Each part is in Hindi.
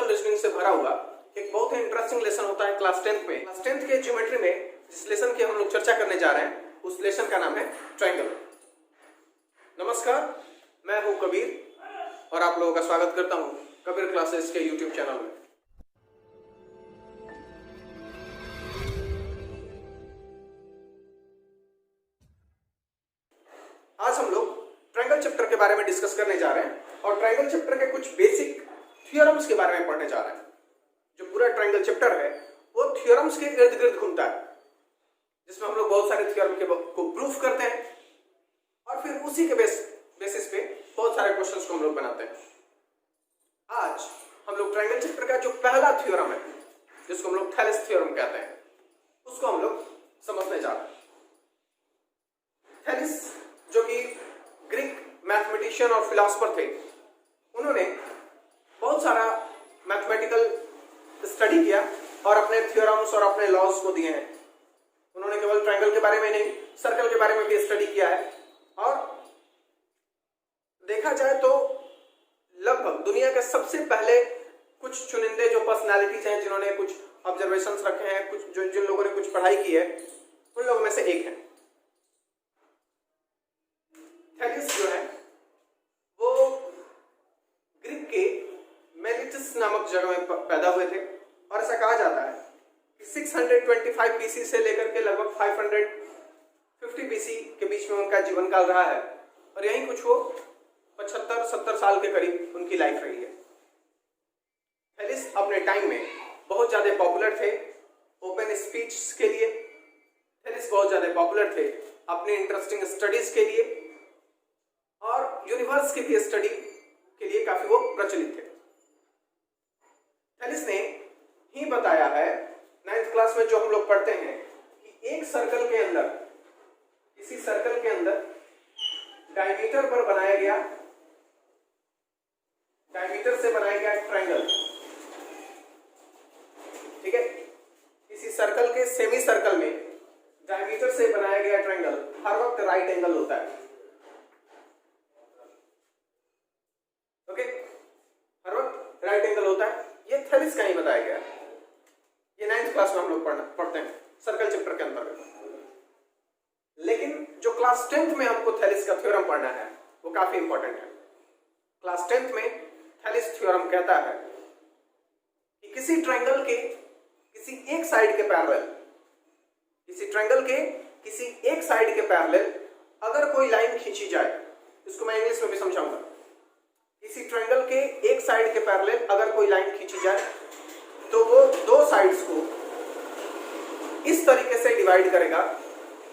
लॉजिकल रीजनिंग से भरा हुआ एक बहुत ही इंटरेस्टिंग लेसन होता है क्लास 10th में। क्लास 10th के ज्योमेट्री में जिस लेसन की हम लोग चर्चा करने जा रहे हैं उस लेसन का नाम है ट्रायंगल। नमस्कार, मैं हूं कबीर और आप लोगों का स्वागत करता हूं कबीर क्लासेस के यूट्यूब चैनल में। आज हम लोग ट्रायंगल चैप्टर के बारे में डिस्कस करने जा रहे हैं और ट्रायंगल चैप्टर के कुछ बेसिक थ्योरम्स के बारे में पढ़ने जा रहे हैं। जो पूरा ट्रायंगल चैप्टर है वो थ्योरम्स के इर्द गिर्द घूमता है, जिसमें हम लोग बहुत सारे थ्योरम को प्रूफ करते हैं और फिर उसी के बेसिस पे बहुत सारे क्वेश्चंस को हम लोग बनाते हैं। आज हम लोग ट्रायंगल चैप्टर का जो पहला थ्योरम है, जिसको हम लोग थैलेस थ्योरम कहते हैं, उसको हम लोग समझने जा रहे हैं। थैलेस जो कि ग्रीक मैथमेटिशियन और फिलोसोफर थे, उन्होंने बहुत सारा मैथमेटिकल स्टडी किया और अपने थ्योरम्स और अपने लॉज को दिए हैं। उन्होंने केवल ट्रायंगल के बारे में नहीं, सर्कल के बारे में भी स्टडी किया है और देखा जाए तो लगभग दुनिया के सबसे पहले कुछ चुनिंदे जो पर्सनालिटीज हैं जिन्होंने कुछ ऑब्जर्वेशंस रखे हैं, कुछ जिन लोगों ने कुछ पढ़ाई की है, उन लोगों में से एक है। थैलेस जो है वो ग्रीक के मेलिटस नामक जगह में पैदा हुए थे और ऐसा कहा जाता है कि 625 बीसी से लेकर के लगभग 550 बीसी के बीच में उनका जीवन काल रहा है और यहीं कुछ वो 75-70 साल के करीब उनकी लाइफ रही है। थैलेस अपने टाइम में बहुत ज्यादा पॉपुलर थे ओपन स्पीच के लिए। थैलेस बहुत ज्यादा पॉपुलर थे अपने इंटरेस्टिंग स्टडीज के लिए और यूनिवर्स की भी स्टडी के लिए काफी वो प्रचलित थे। थैलेस ने ही बताया है 9th क्लास में जो हम लोग पढ़ते हैं कि एक सर्कल के अंदर, इसी सर्कल के अंदर डायमीटर पर बनाया गया, डायमीटर से बनाया गया ट्रायंगल, ठीक है, इसी सर्कल के सेमी सर्कल में डायमीटर से बनाया गया ट्रायंगल हर वक्त राइट एंगल होता है। ओके, हर वक्त राइट एंगल होता है। ये थैलेस का ही बताया गया। ये 9th क्लास में हम लोग पढ़ते हैं सर्कल चैप्टर के अंतर्गत। लेकिन जो क्लास 10th में हमको थैलेस का थ्योरम पढ़ना है वो काफी इंपॉर्टेंट है। क्लास 10th में थैलेस थ्योरम कहता है कि किसी ट्रायंगल के किसी एक साइड के पैरेलल, किसी ट्रायंगल के किसी एक साइड के पैरेलल अगर कोई लाइन खींची जाए, इसको मैं इंग्लिश में भी समझाऊंगा। किसी ट्रायंगल के एक साइड के पैरेलल अगर कोई लाइन खींची जाए तो वो दो साइड्स को इस तरीके से डिवाइड करेगा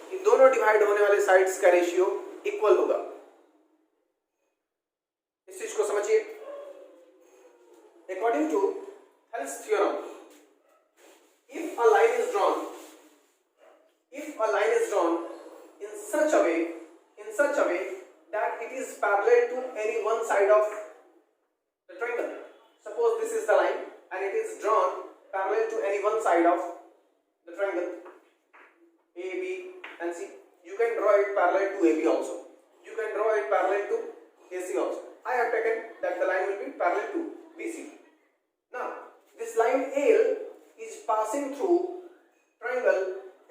कि दोनों डिवाइड होने वाले साइड्स का रेशियो इक्वल होगा। इस चीज को समझिए। According to Thales theorem, if a line is drawn in such a way that it is parallel to any one side of the triangle. Suppose this is the line and it is drawn parallel to any one side of the triangle A, B and C. You can draw it parallel to AB also. You can draw it parallel to AC also. I have taken that the line will be parallel to BC. Now, this line AL is passing through triangle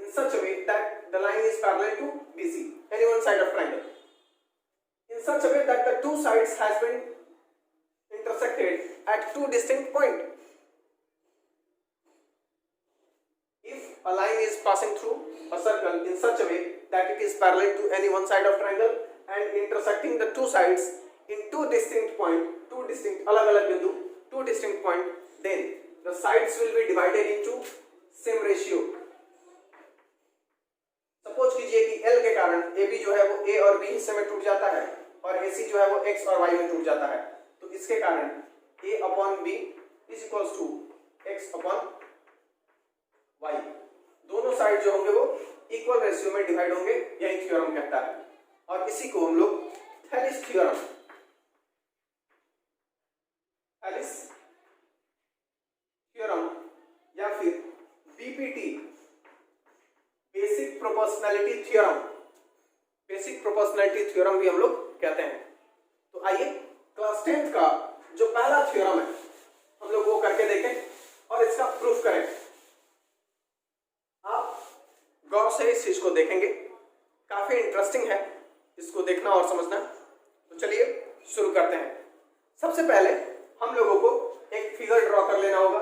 in such a way that the line is parallel to BC, any one side of triangle, in such a way that the two sides has been intersected at two distinct points. If a line is passing through a circle in such a way that it is parallel to any one side of triangle and intersecting the two sides in two distinct अलग-अलग बिंदु, two distinct point, then the sides will be divided into same ratio. Suppose कीजिए कि L के कारण AB जो है वो A और B हिस्से में टूट जाता है और AC जो है वो X और Y में टूट जाता है, तो इसके कारण A upon B is equals to X upon Y। दोनों साइड जो होंगे वो इक्वल रेशियो में डिवाइड होंगे, यही थ्योरम कहता है। और इसी को हम लोग थैलेस थ्योरम, थैलेस थ्योरम या फिर BPT, basic proportionality theorem, basic proportionality theorem भी हम लोग कहते हैं। तो आइए क्लास 10th का जो पहला थ्योरम है हम लोग वो करके चलिए शुरू करते हैं। सबसे पहले हम लोगों को एक फिगर ड्रॉ कर लेना होगा।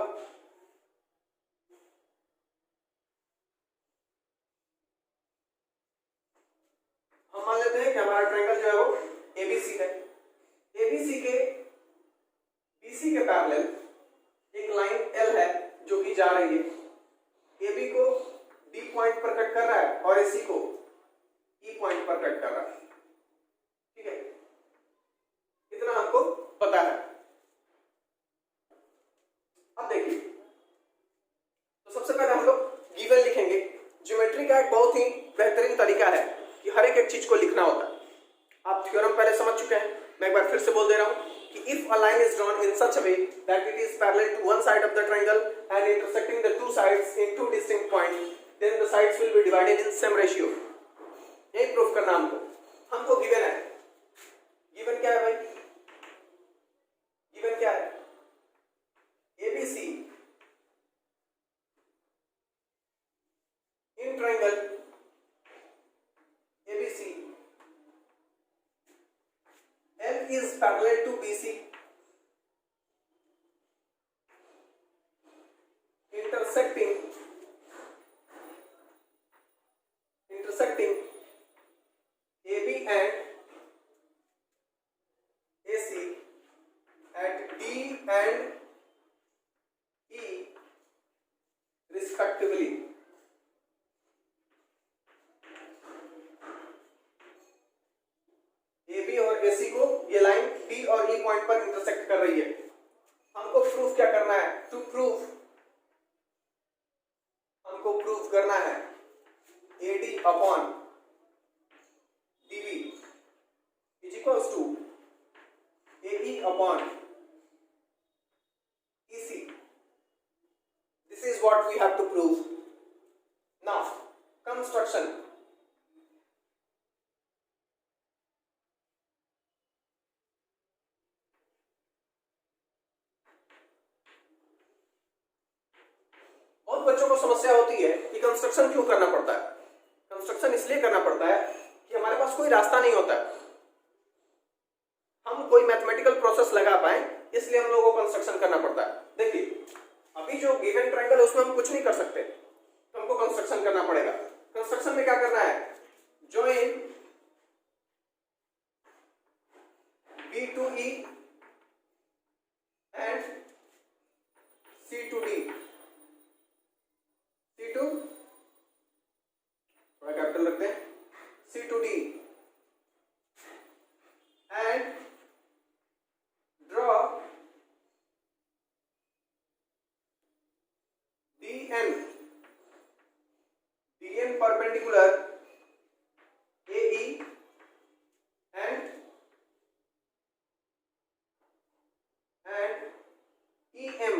हम मान लेते हैं कि हमारा ट्रायंगल जो है वो एबीसी है। एबीसी के बीसी के पैरेलल एक लाइन एल है जो कि जा रही है, एबी को डी पॉइंट पर कट कर रहा है और एसी को ई पॉइंट पर कट कर रहा है। ठीक है, इतना हमको पता है। अब देखिए, तो सबसे पहले हम लोग गिवन लिखेंगे। ज्योमेट्री का एक बहुत ही बेहतरीन तरीका है कि हर एक चीज को लिखना होता है। आप थ्योरम पहले समझ चुके हैं, मैं एक बार फिर से बोल दे रहा हूं कि if a line is drawn in such a way that it is parallel to one side of the triangle and intersecting the two sides in two distinct points, then the sides will be divided in same ratio। यही प्रूफ करना हमको गिवन है। गिवन क्या है भाई? गिवन क्या है? ABC in triangle ABC L is parallel to BC intersecting AB and AC at D and E respectively। AB और AC को ये लाइन D और E पॉइंट पर इंटरसेक्ट कर रही है। हमको प्रूफ क्या करना है? हमको प्रूफ करना है AD upon DB is equals to AE upon EC। This is what we have to prove। Now construction। बहुत बच्चों को समस्या होती है कि कंस्ट्रक्शन क्यों करना पड़ता है। कंस्ट्रक्शन इसलिए करना पड़ता है कि हमारे पास कोई रास्ता नहीं होता है, हम कोई मैथमेटिकल प्रोसेस लगा पाए, इसलिए हम लोगों को कंस्ट्रक्शन करना पड़ता है। देखिए, अभी जो गिवन ट्रायंगल है उसमें हम कुछ नहीं कर सकते, तो हमको कंस्ट्रक्शन करना पड़ेगा। कंस्ट्रक्शन में क्या करना है? Join B to E and C to D। C to, थोड़ा कैपिटल रखते हैं, C to D and draw DN perpendicular AE and EM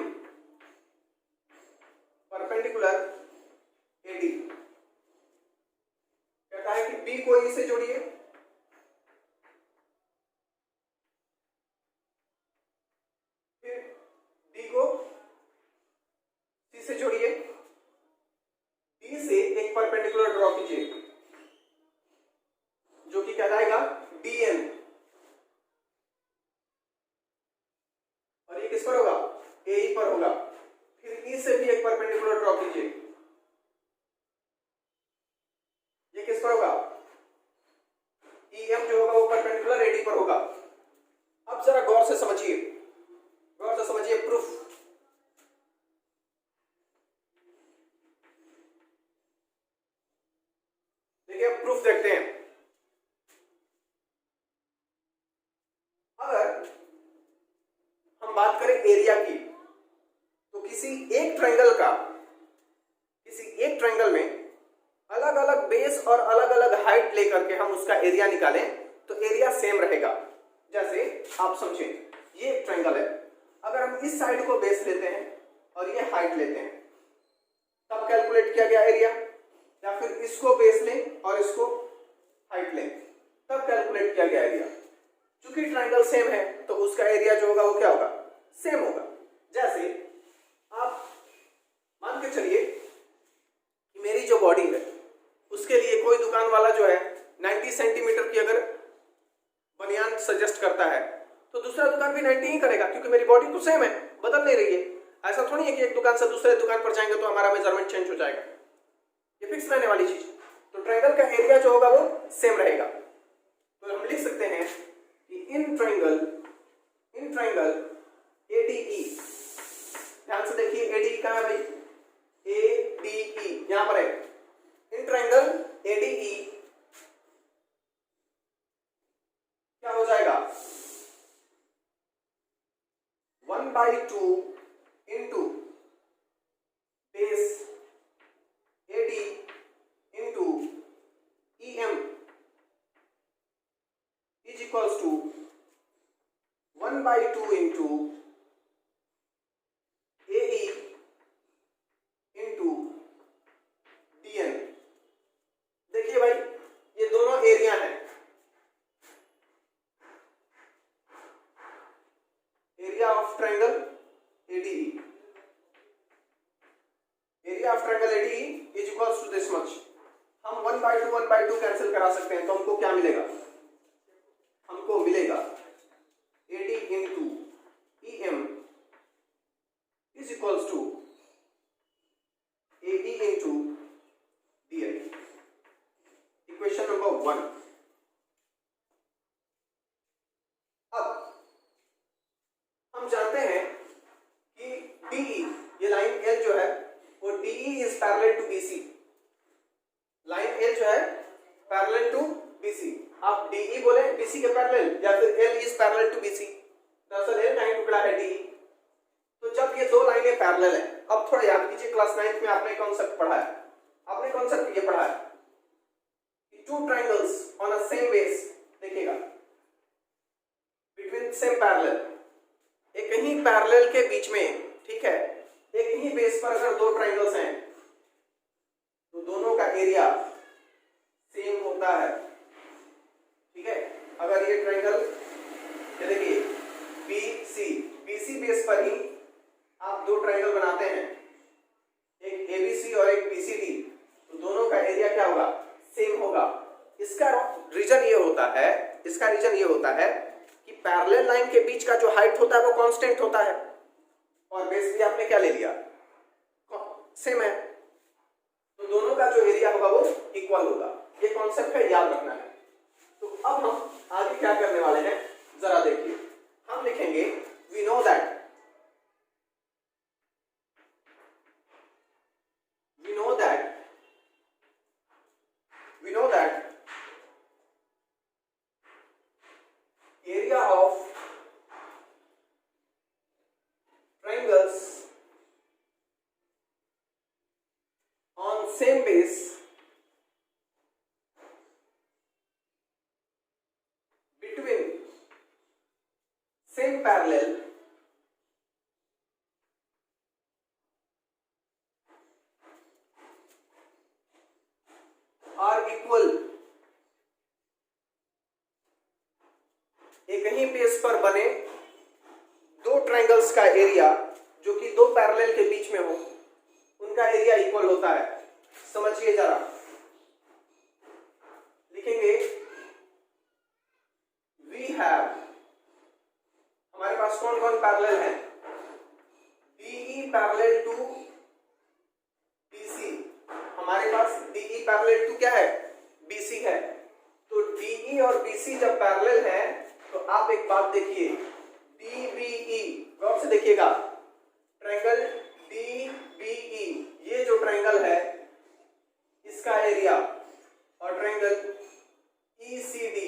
perpendicular AD। कहता है कि B को E से जोड़िए, फिर D को C से जोड़िए, D से एक परपेंडिकुलर ड्रॉ कीजिए जो कि कहलाएगा DN, और ये किस पर होगा? AE पर होगा। फिर E से भी एक परपेंडिकुलर ड्रॉ कीजिए, ये किस पर होगा? EM जो होगा वो परपेंडिकुलर AD पर होगा। अब जरा गौर से समझिए प्रूफ। देखिए, प्रूफ देखते हैं। अगर हम बात करें एरिया की, तो किसी एक ट्रायंगल में अलग अलग बेस और अलग अलग हाइट लेकर के हम उसका एरिया निकालें तो एरिया सेम रहेगा। जैसे आप समझें, ये एक ट्रायंगल है, अगर हम इस साइड को बेस लेते हैं और ये हाइट लेते हैं, तब कैलकुलेट किया गया एरिया, या फिर इसको बेस लें और इसको हाइट लें, तब कैलकुलेट किया गया एरिया। चूंकि ट्रायंगल सेम है तो उसका एरिया जो होगा वो क्या होगा? सेम होगा। जैसे आप मान के चलिए कि मेरी जो बॉडी है उसके लिए कोई दुकान वाला जो है 90 सेंटीमीटर की अगर बनियान सजेस्ट करता है, तो दूसरा दुकान भी 90 ही करेगा, क्योंकि मेरी बॉडी तो सेम है, बदल नहीं रही है। ऐसा थोड़ी है कि एक दुकान से दूसरे दुकान पर जाएंगे तो हमारा मेजरमेंट चेंज हो जाएगा, ये फिक्स रहने वाली चीज। तो ट्रायंगल का एरिया जो होगा वो सेम रहेगा। तो हम लिख सकते हैं कि इन ट्रायंगल ADE, ध्यान से देखिए ADE कहां है भाई, ADE यहां पर है। इन ट्रायंगल ADE क्या हो जाएगा, 1/2 into base AD into EM is equals to 1/2 into AE into DN। देखिए भाई ये दोनों एरिया हैं, area of triangle ADE, area of triangle ADE is equals to this much. हम 1/2 कैंसिल करा सकते हैं, तो हमको क्या मिलेगा, हमको मिलेगा AD into EM is equals to AE into DN, equation number 1। अब हम जानते हैं कि DE, ये लाइन L जो है वो DE is parallel to BC, line L जो है पैरेलल टू BC। आप DE बोले BC के पैरेलल, या फिर L is parallel to BC। दरअसल L का ही टुकड़ा है DE। तो जब ये दो लाइनें पैरेलल है, अब थोड़ा याद कीजिए, क्लास 9 में आपने कॉन्सेप्ट पढ़ा है, आपने कॉन्सेप्ट ये पढ़ा है कि two triangles on a same base, देखिएगा बिटवीन सेम पैरेलल, एक ही पैरेलल के बीच में, ठीक है, एक ही बेस पर अगर दो ट्रायंगल्स हैं तो दोनों का एरिया सेम होता है, ठीक है। अगर ये ट्रायंगल, ये देखिए BC बेस पर ही आप दो ट्रायंगल बनाते हैं, एक ABC और एक BCD, तो दोनों का एरिया क्या होगा, सेम होगा। इसका रीजन ये होता है कि पैरेलल लाइन के बीच का जो हाइट होता है वो कांस्टेंट होता है, और बेस भी आपने क्या ले लिया, सेम है, तो दोनों का जो एरिया होगा वो इक्वल होगा। ये कॉन्सेप्ट है, याद रखना है। तो अब हम आगे क्या करने वाले हैं जरा देखिए, हम लिखेंगे we know that area of triangles on same base between same parallel are equal। एक ही बेस पर बने दो ट्रायंगल्स का एरिया जो कि दो पैरेलल के बीच में हो, उनका एरिया इक्वल होता है। समझिए जरा, लिखेंगे वी हैव, हमारे पास कौन कौन पैरेलल है, DE पैरेलल टू BC, हमारे पास DE पैरेलल टू क्या है, BC है। तो DE और BC जब पैरेलल है तो आप एक बात देखिए, DBE, गौर से देखिएगा, ट्रायंगल DBE, ये जो ट्रायंगल है इसका एरिया, और ट्रायंगल ECD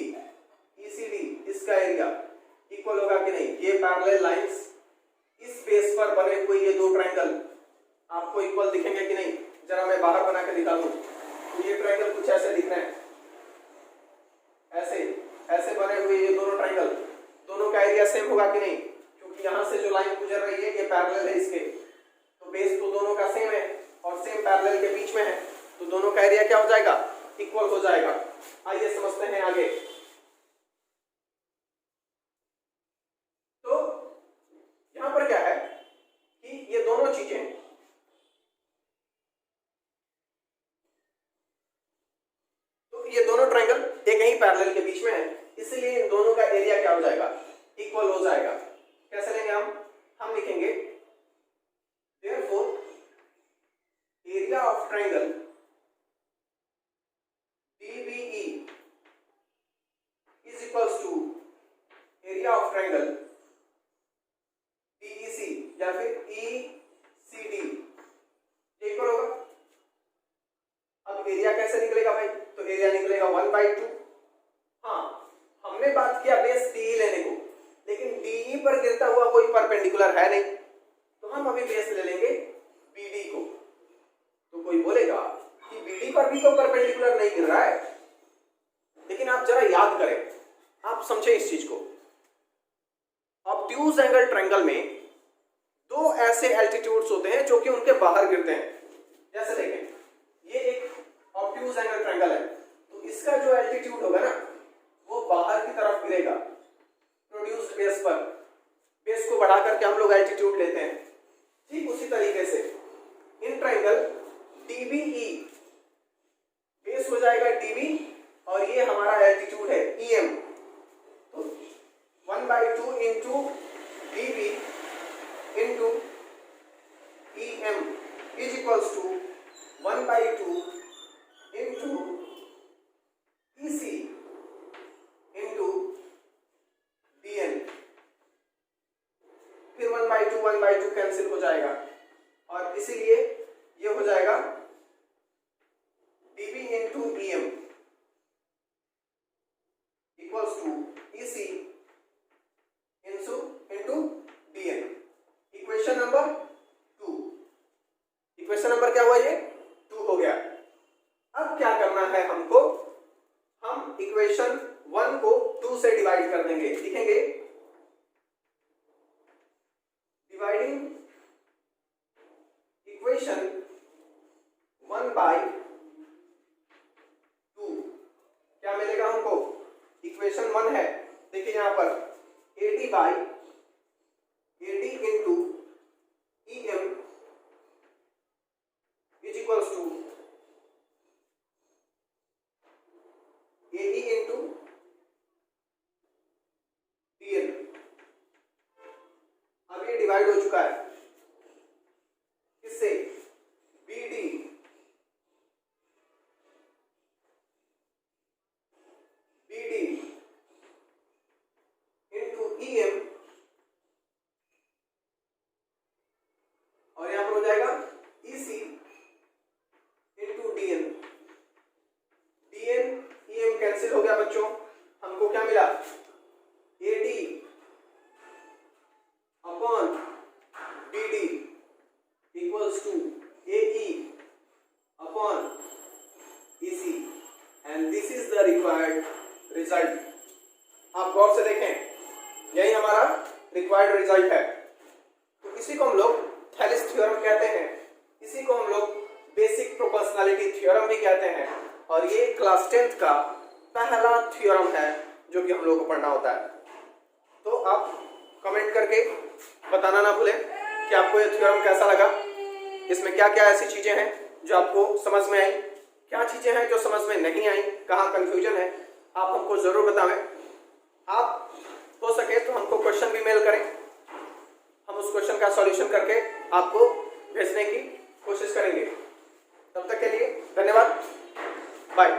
इसका एरिया इक्वल होगा कि नहीं। ये पैरेलल लाइंस, इस बेस पर बने हुए ये दो ट्रायंगल आपको इक्वल दिखेंगे कि नहीं। जरा मैं बाहर बना के दिखा दूं, तो ये ट्रायंगल कुछ ऐसे दिख रहे हैं, ऐसे बने हुए ये दोनों ट्रायंगल, दोनों का एरिया सेम होगा कि नहीं, क्योंकि यहां से जो लाइन गुजर रही है ये पैरेलल है इसके, तो बेस तो दोनों का सेम है और सेम पैरेलल के बीच में है, तो दोनों का एरिया क्या हो जाएगा, इक्वल हो जाएगा। आइए समझते हैं आगे। तो यहां पर क्या है कि ये दोनों चीजें, तो ये दोनों ट्रायंगल एक ही पैरेलल के बीच में है, इसलिए इन दोनों का हो जाएगा, इक्वल हो जाएगा। कैसे लेंगे हम लिखेंगे therefore area of triangle DBE is equals to area of triangle DEC या फिर ECD, ये इक्वल होगा। अब एरिया कैसे निकलेगा भाई? तो एरिया निकलेगा 1/2। हाँ, हमने बात किया बेस DE लेने को, लेकिन DE पर गिरता हुआ कोई परपेंडिकुलर है नहीं, तो हम अभी बेस ले लेंगे BD को। तो कोई बोलेगा कि BD पर भी तो परपेंडिकुलर नहीं गिर रहा है, लेकिन आप जरा याद करें, आप समझे इस चीज को। ऑब्ट्यूज एंगल ट्रायंगल में दो ऐसे एल्टीट्यूड्स होते हैं जो कि उनके बाहर गिरते हैं। जैसे देखें, ये एक ऑब्ट्यूज एंगल ट्रायंगल है, तो इसका जो एल्टीट्यूड होगा ना वो बाहर की तरफ गिरेगा प्रोड्यूस्ड बेस पर। बेस को बढ़ा करके हम लोग एल्टीट्यूड लेते हैं। ठीक उसी तरीके से इन ट्रायंगल DBE बेस हो जाएगा DB और ये हमारा एल्टीट्यूड है EM। तो 1/2 into DB into EM is equals to 1/2 into EC into DN। फिर 1/2 कैंसिल हो जाएगा और इसीलिए ये हो जाएगा DB into EM equals to EC into DN। Equation number 2। Equation number क्या हुआ? ये 2 हो गया। अब क्या करना है हमको? हम इक्वेशन 1 को 2 से डिवाइड कर देंगे। लिखेंगे डिवाइडिंग इक्वेशन 1/2। क्या मिलेगा हमको? इक्वेशन 1 है, देखिए यहां पर AD into EM is equals to AE into DN। अब ये डिवाइड हो चुका है इससे BD इंटू EM और यहां पर हो जाएगा EC into DN। DN EM cancel हो गया बच्चों, हमको क्या मिला? AD upon BD equals to AE upon EC and this is the required result. आप गौर से देखें, यही हमारा रिक्वायर्ड रिजल्ट है। तो इसी को हम लोग थैलिस थ्योरम कहते हैं, इसी को हम लोग बेसिक प्रोपोर्शनैलिटी थ्योरम भी कहते हैं, और ये क्लास 10th का पहला थ्योरम है जो कि हम लोग को पढ़ना होता है। तो आप कमेंट करके बताना ना भूलें कि आपको ये थ्योरम कैसा लगा, इसमें क्या क्या ऐसी चीजें हैं जो आपको समझ में आई, क्या चीजें हैं जो समझ में नहीं आई, कहाँ कंफ्यूजन है, आप हमको जरूर बतावें। आप हो सके तो हमको क्वेश्चन भी मेल करें, हम उस क्वेश्चन का सॉल्यूशन करके आपको भेजने की कोशिश करेंगे। तब तक के लिए धन्यवाद, बाय।